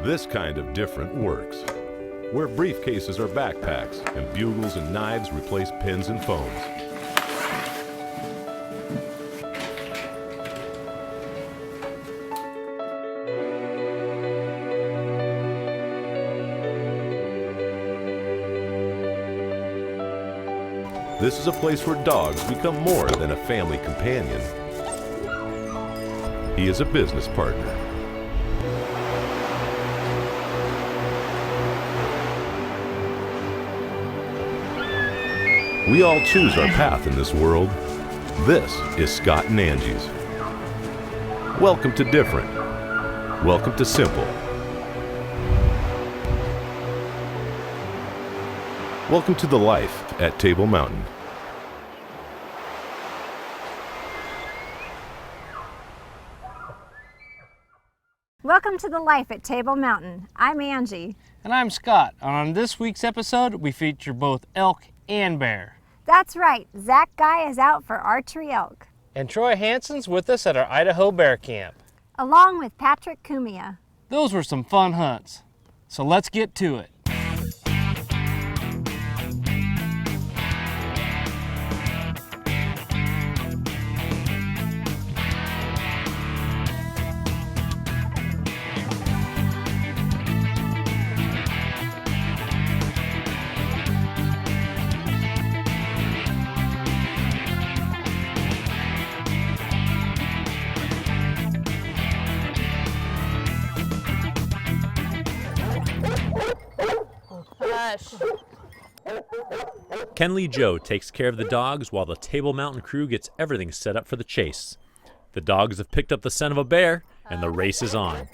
This kind of different works, where briefcases are backpacks and bugles and knives replace pens and phones. This is a place where dogs become more than a family companion. He is a business partner. We all choose our path in this world. This is Scott and Angie's. Welcome to different. Welcome to simple. Welcome to the life at Table Mountain. Welcome to the life at Table Mountain. I'm Angie. And I'm Scott. And on this week's episode, we feature both elk and bear. That's right, Zach Guy is out for archery elk. And Troy Hanson's with us at our Idaho bear camp. Along with Patrick KOOIMA. Those were some fun hunts. So let's get to it. Kenley Joe takes care of the dogs while the Table Mountain crew gets everything set up for the chase. The dogs have picked up the scent of a bear, and the race is on.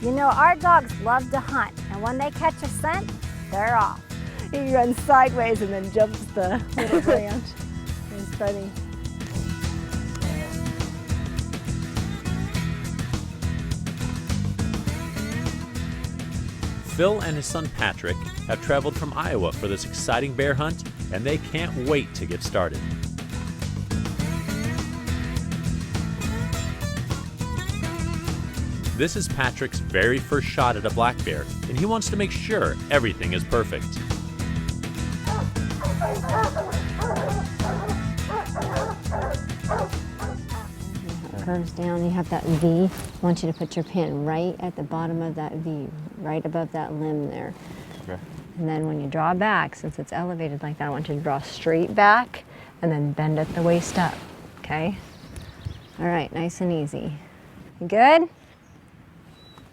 You know, our dogs love to hunt, and when they catch a scent, they're off. He runs sideways and then jumps the little branch. It's funny. Phil and his son Patrick have traveled from Iowa for this exciting bear hunt, and they can't wait to get started. This is Patrick's very first shot at a black bear, and he wants to make sure everything is perfect. Curves down, you have that V. I want you to put your pin right at the bottom of that V, right above that limb there. Okay. And then when you draw back, since it's elevated like that, I want you to draw straight back and then bend at the waist up, okay? All right, nice and easy. You good?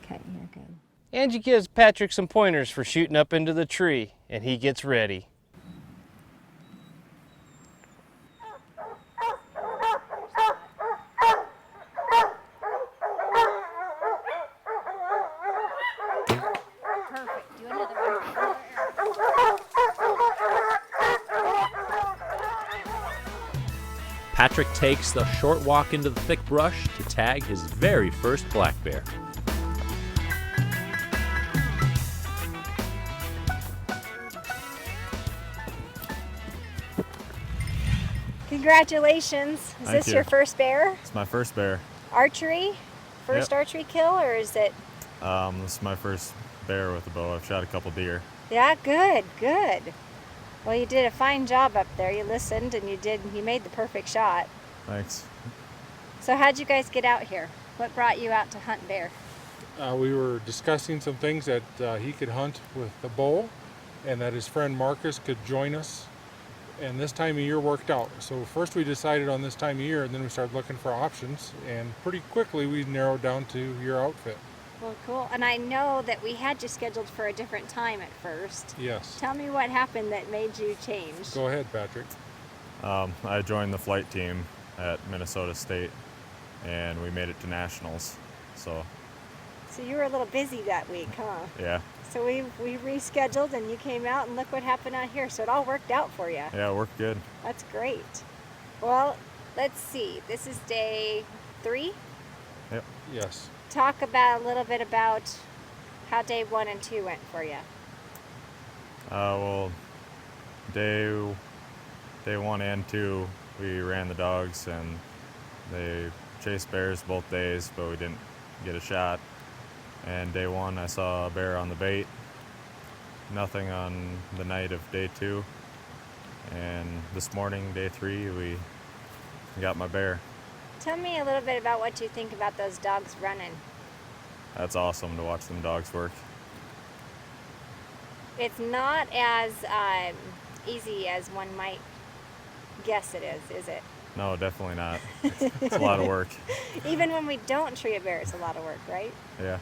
Okay, you're good. Angie gives Patrick some pointers for shooting up into the tree, and he gets ready. Patrick takes the short walk into the thick brush to tag his very first black bear. Congratulations. Is Thank this you. your first bear? It's my first bear. Archery? First Yep. archery kill, or is it? This is my first bear with a bow. I've shot a couple deer. Yeah, good, good. Well, you did a fine job up there. You listened and you made the perfect shot. Thanks. So how'd you guys get out here? What brought you out to hunt bear? We were discussing some things that he could hunt with the bow and that his friend Marcus could join us. And this time of year worked out. So first we decided on this time of year, and then we started looking for options, and pretty quickly we narrowed down to your outfit. Well, cool. And I know that we had you scheduled for a different time at first. Yes. Tell me what happened that made you change. Go ahead, Patrick. I joined the flight team at Minnesota State, and we made it to nationals. So you were a little busy that week, huh? yeah, So we rescheduled, and you came out, and look what happened out here. So it all worked out for you. it worked good. That's great. Well, let's see. This is day 3. Yep. Yes. Talk about a little bit about How day 1 and 2 went for you? Well, day 1 and 2, we ran the dogs and they chased bears both days, but we didn't get a shot. And day 1, I saw a bear on the bait. Nothing on the night of day 2. And this morning, day 3, we got my bear. Tell me a little bit about what you think about those dogs running. That's awesome to watch them dogs work. It's not as easy as one might guess it is it? No, definitely not. It's a lot of work. Even when we don't tree a bear, it's a lot of work, right? Yeah.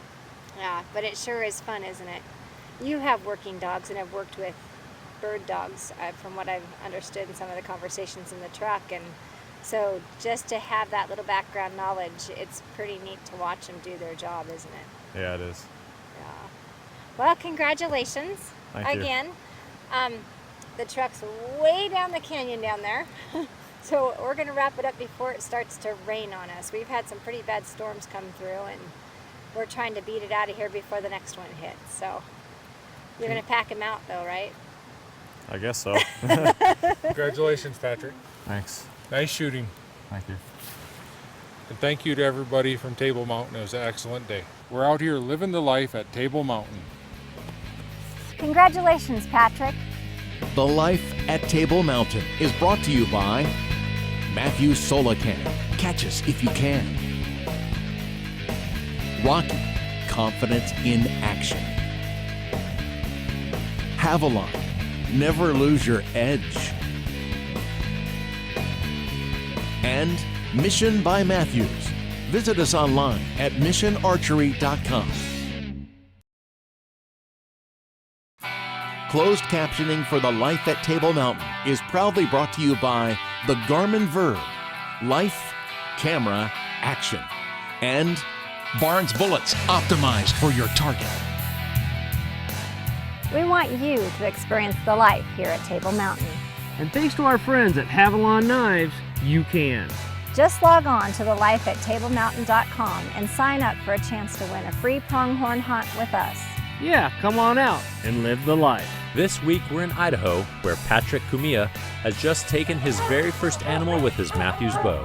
Yeah, but it sure is fun, isn't it? You have working dogs and have worked with bird dogs, from what I've understood in some of the conversations in the truck. And so just to have that little background knowledge, it's pretty neat to watch them do their job, isn't it? Yeah, it is. Yeah. Well, congratulations. Thank you. Again. The truck's way down the canyon down there. So we're going to wrap it up before it starts to rain on us. We've had some pretty bad storms come through, and we're trying to beat it out of here before the next one hits. So you're going to pack them out, though, right? I guess so. Congratulations, Patrick. Thanks. Nice shooting. Thank you. And thank you to everybody from Table Mountain. It was an excellent day. We're out here living the life at Table Mountain. Congratulations, Patrick. The Life at Table Mountain is brought to you by Matthews Solacan. Catch us if you can. Rocky. Confidence in action. Havalon. Never lose your edge. And Mission by Matthews. Visit us online at missionarchery.com. Closed captioning for The Life at Table Mountain is proudly brought to you by the Garmin Verb, Life, Camera, Action, and Barnes Bullets, optimized for your target. We want you to experience the life here at Table Mountain. And thanks to our friends at Havalon Knives, you can. Just log on to thelifeattablemountain.com and sign up for a chance to win a free pronghorn hunt with us. Yeah, come on out and live the life. This week we're in Idaho, where Patrick KOOIMA has just taken his very first animal with his Matthews bow.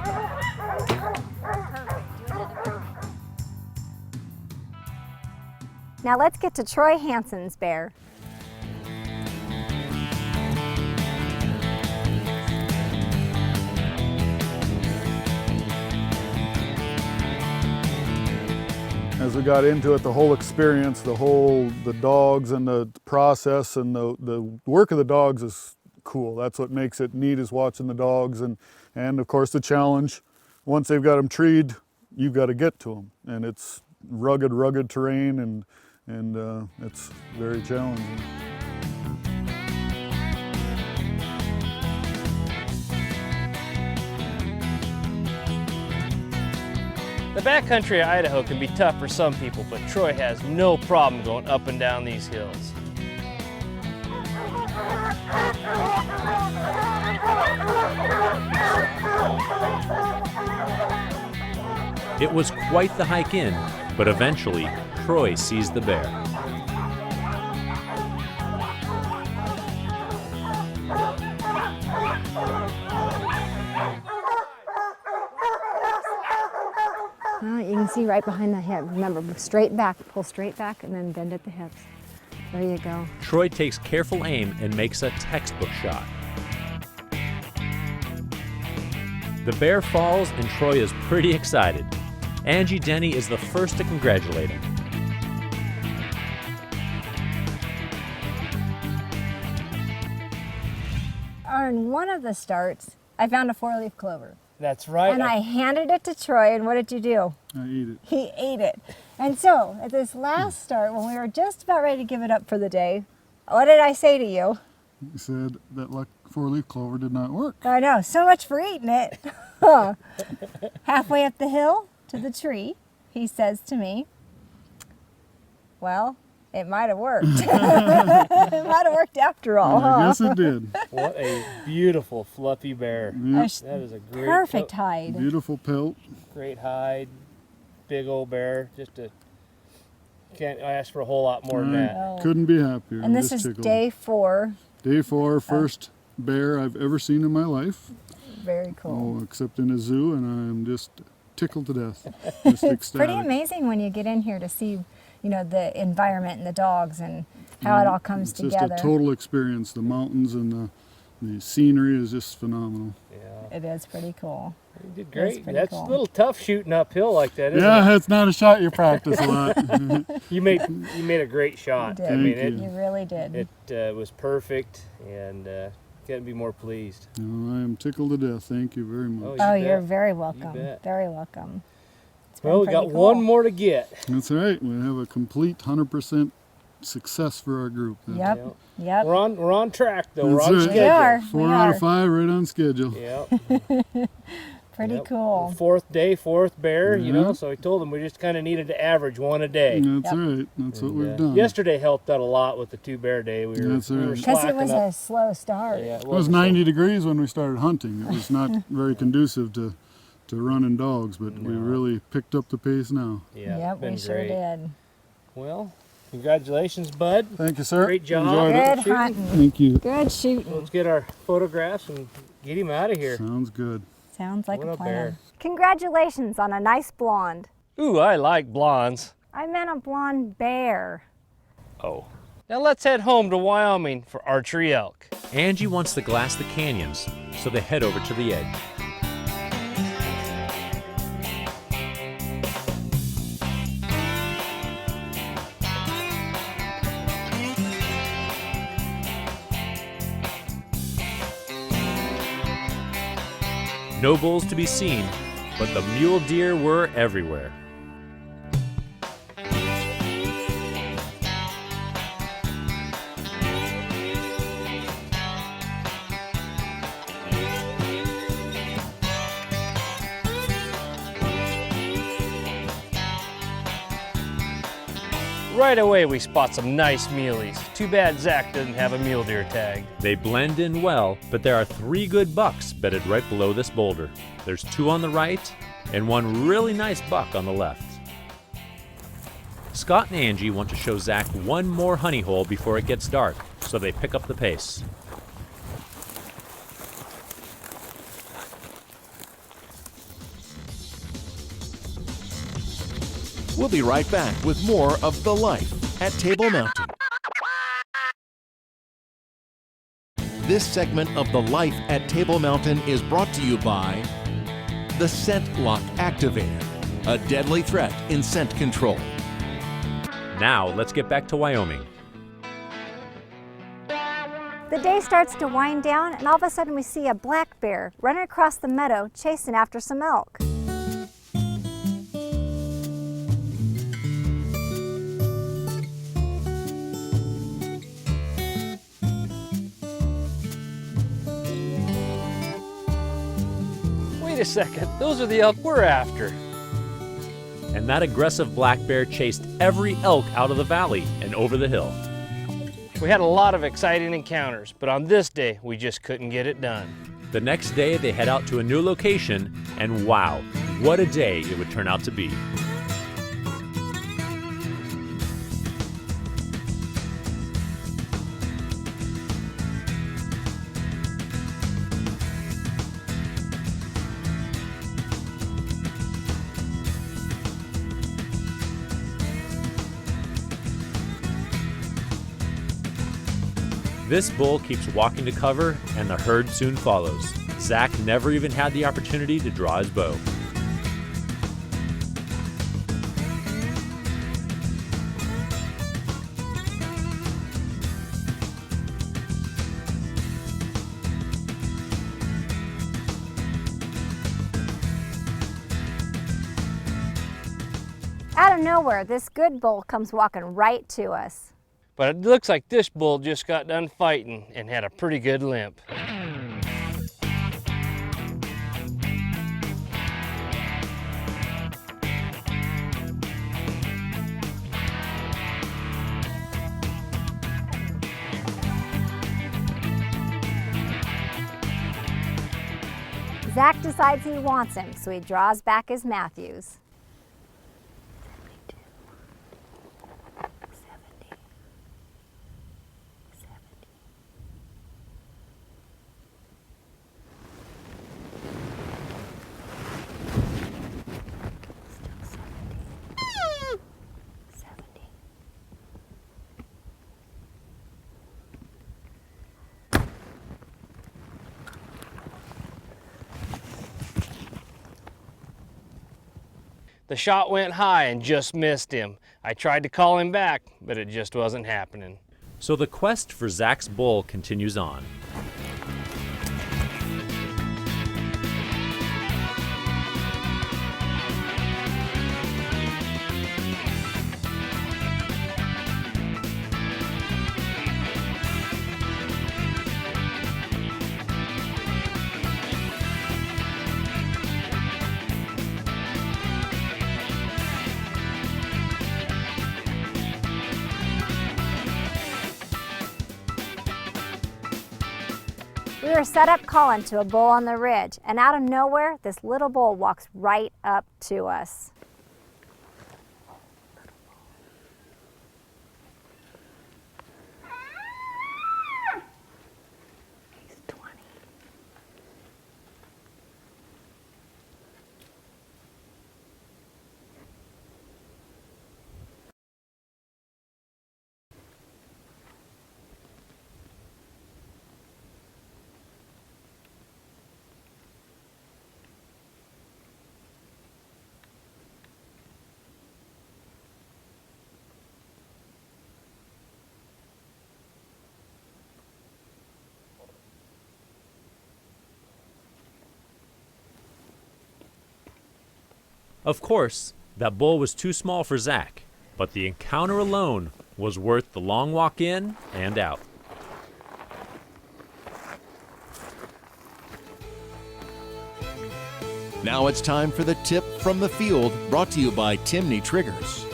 Now let's get to Troy Hanson's bear. As we got into it, the whole experience, the dogs and the process and the work of the dogs is cool. That's what makes it neat, is watching the dogs, and of course the challenge. Once they've got them treed, you've got to get to them, and it's rugged terrain, and it's very challenging. The backcountry of Idaho can be tough for some people, but Troy has no problem going up and down these hills. It was quite the hike in, but eventually Troy sees the bear. You can see right behind the hip. Remember, straight back, pull straight back, and then bend at the hips. There you go. Troy takes careful aim and makes a textbook shot. The bear falls and Troy is pretty excited. Angie Denny is the first to congratulate him. On one of the starts, I found a 4-leaf clover. That's right. And I handed it to Troy, and what did you do? I eat it. He ate it. And so, at this last start, when we were just about ready to give it up for the day, what did I say to you? You said that 4-leaf clover did not work. I know, so much for eating it. Halfway up the hill to the tree, he says to me, well, it might have worked. It might have worked after all, huh? I guess it did. What a beautiful fluffy bear. Yep. That is a great, Perfect hide. Beautiful pelt. great hide, big old bear. can't ask for a whole lot more than that. Couldn't be happier. And I'm this just is tickled. day 4. Day 4, first bear I've ever seen in my life. Very cool. Oh, except in a zoo, and I'm just tickled to death. Just It's pretty ecstatic. amazing when you get in here to see, you know, the environment and the dogs and how it all comes It's together. just a total experience. The mountains and the scenery is just phenomenal. Yeah. It is pretty cool. You did That's great. pretty That's cool. a little tough shooting uphill like that, isn't Yeah, it? it's not a shot you practice a lot. You made a great shot. You did. I mean, Thank You really did. it was perfect, and couldn't be more pleased. No, I am tickled to death. Thank you very much. Oh, you you're bet. very You welcome. bet. Very welcome. It's been Well, we pretty got cool. one more to get. That's right. We have a complete 100% success for our group. Yep. Yep. We're on track though. That's We're on right. schedule. We are. 4 out of 5, right on schedule. Yep. Pretty Yep. cool. Fourth day, fourth bear, you Yeah. know, so we told them we just kind of needed to average one a day. That's right. That's what we've done. Yesterday helped out a lot with the 2-bear day. We were, That's we were right. Because it slacking was up. a slow start. Yeah, It was 90 degrees when we started hunting. It was not very conducive to running dogs, but we really picked up the pace now. Yeah, Yep, it's been we sure great. did. Well, congratulations, bud. Thank you, sir. Great job. Enjoyed Good it. hunting. Thank you. Good shooting. Let's get our photographs and get him out of here. Sounds good. Sounds like What a a plan. bear. Congratulations on a nice blonde. Ooh, I like blondes. I meant a blonde bear. Oh. Now let's head home to Wyoming for archery elk. Angie wants to glass the canyons, so they head over to the edge. No bulls to be seen, but the mule deer were everywhere. Right away we spot some nice muleys. Too bad Zach doesn't have a mule deer tag. They blend in well, but there are 3 good bucks bedded right below this boulder. There's 2 on the right and 1 really nice buck on the left. Scott and Angie want to show Zach 1 more honey hole before it gets dark, so they pick up the pace. We'll be right back with more of The Life at Table Mountain. This segment of The Life at Table Mountain is brought to you by the Scent Lock Activator, a deadly threat in scent control. Now, let's get back to Wyoming. The day starts to wind down, and all of a sudden we see a black bear running across the meadow chasing after some elk. Wait a second, those are the elk we're after. And that aggressive black bear chased every elk out of the valley and over the hill. We had a lot of exciting encounters, but on this day, we just couldn't get it done. The next day, they head out to a new location, and wow, what a day it would turn out to be. This bull keeps walking to cover, and the herd soon follows. Zach never even had the opportunity to draw his bow. Out of nowhere, this good bull comes walking right to us. But it looks like this bull just got done fighting and had a pretty good limp. Zach decides he wants him, so he draws back his Matthews. The shot went high and just missed him. I tried to call him back, but it just wasn't happening. So the quest for Zach's bull continues on. We were set up calling to a bull on the ridge, and out of nowhere, this little bull walks right up to us. He's 20. Of course, that bull was too small for Zach, but the encounter alone was worth the long walk in and out. Now it's time for the tip from the field, brought to you by Timney Triggers.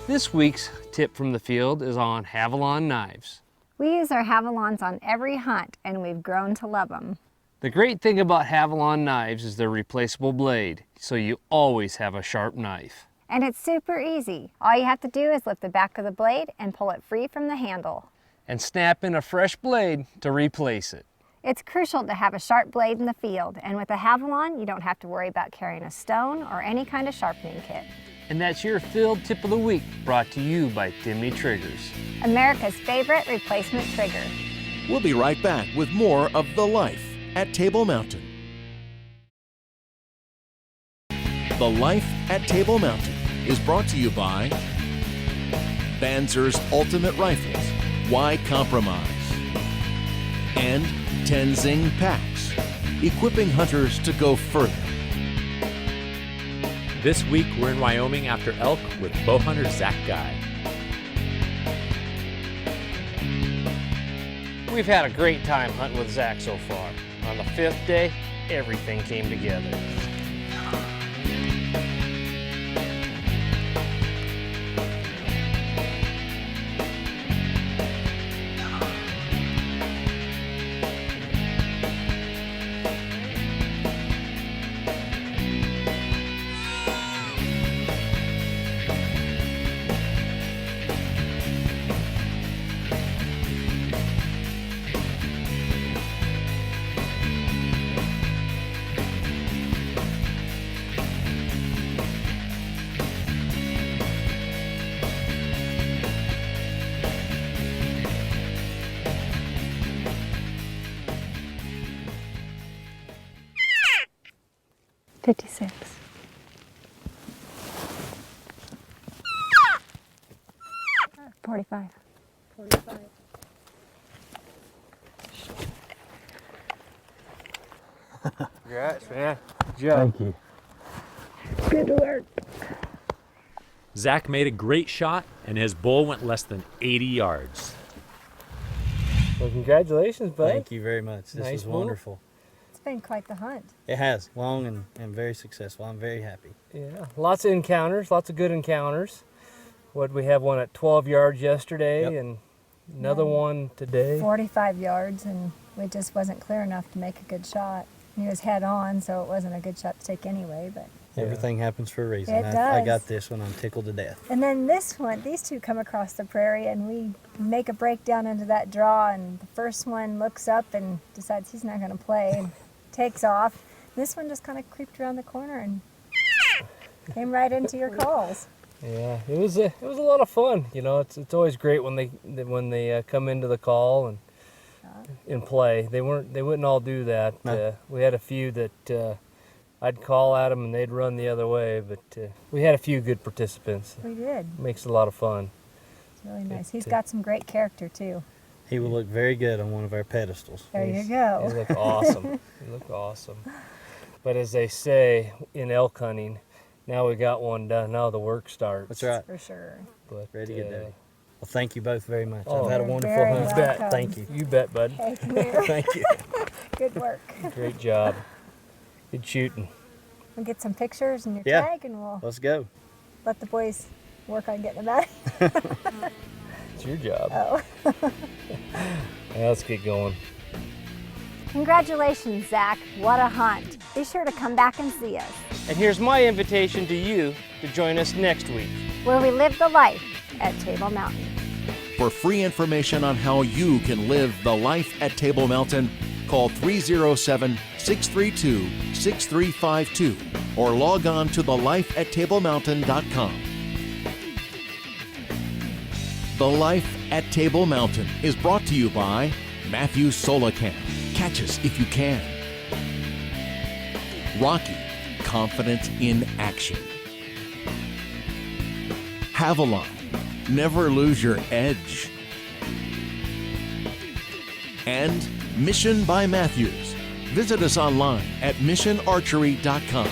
This week's tip from the field is on Havalon knives. We use our Havalons on every hunt, and we've grown to love them. The great thing about Havalon knives is their replaceable blade, so you always have a sharp knife. And it's super easy. All you have to do is lift the back of the blade and pull it free from the handle. And snap in a fresh blade to replace it. It's crucial to have a sharp blade in the field, and with a Havalon, you don't have to worry about carrying a stone or any kind of sharpening kit. And that's your field tip of the week, brought to you by Timney Triggers. America's favorite replacement trigger. We'll be right back with more of The Life at Table Mountain. The Life at Table Mountain is brought to you by Banzer's Ultimate Rifles, Why Compromise? And Tenzing Packs, equipping hunters to go further. This week we're in Wyoming after elk with bow hunter Zach Guy. We've had a great time hunting with Zach so far. On the 5th day, everything came together. $56. $45. Congrats, man. Good job. Thank you. Good work. Zach made a great shot, and his bull went less than 80 yards. Well, congratulations, bud. Thank you very much. This Nice was bull. wonderful. It's been quite the hunt. It has. Long and very successful. I'm very happy. Yeah, lots of encounters, lots of good encounters. We have one at 12 yards yesterday, Yep. and another one today. 45 yards, and it just wasn't clear enough to make a good shot. He was head on, so it wasn't a good shot to take anyway. But Everything happens for a reason. It I does. got this one. I'm tickled to death. and then this one, these two come across the prairie, and we make a break down into that draw, and the first one looks up and decides he's not going to play and takes off. This one just kind of creeped around the corner and came right into your calls. Yeah, it was a lot of fun. You know, it's always great when they come into the call and play. They wouldn't all do that. No. We had a few that I'd call at them and they'd run the other way, but we had a few good participants. We did. Makes it a lot of fun. It's really nice. He's got some great character too. He will look very good on one of our pedestals. There you go. He look awesome. He look awesome. But as they say in elk hunting, now we got one done. Now the work starts. That's right. For sure. But, Ready to get dirty. Well, thank you both very much. Oh, I've had a you're wonderful very hunt. welcome. Thank you. You bet, bud. Hey, come here. Thank you. Good work. Great job. Good shooting. We'll get some pictures and your Yeah. tag, and we'll Let's go. let the boys work on getting them out. It's your job. Oh. Now let's get going. Congratulations, Zach. What a hunt. Be sure to come back and see us, And here's my invitation to you to join us next week. where we live the life at Table Mountain. For free information on how you can live the life at Table Mountain, call 307-632-6352 or log on to thelifeatttablemountain.com. The Life at Table Mountain is brought to you by Matthew Solacam. Catch us if you can. Rocky, confident in action. Havalon, never lose your edge. And Mission by Matthews. Visit us online at missionarchery.com.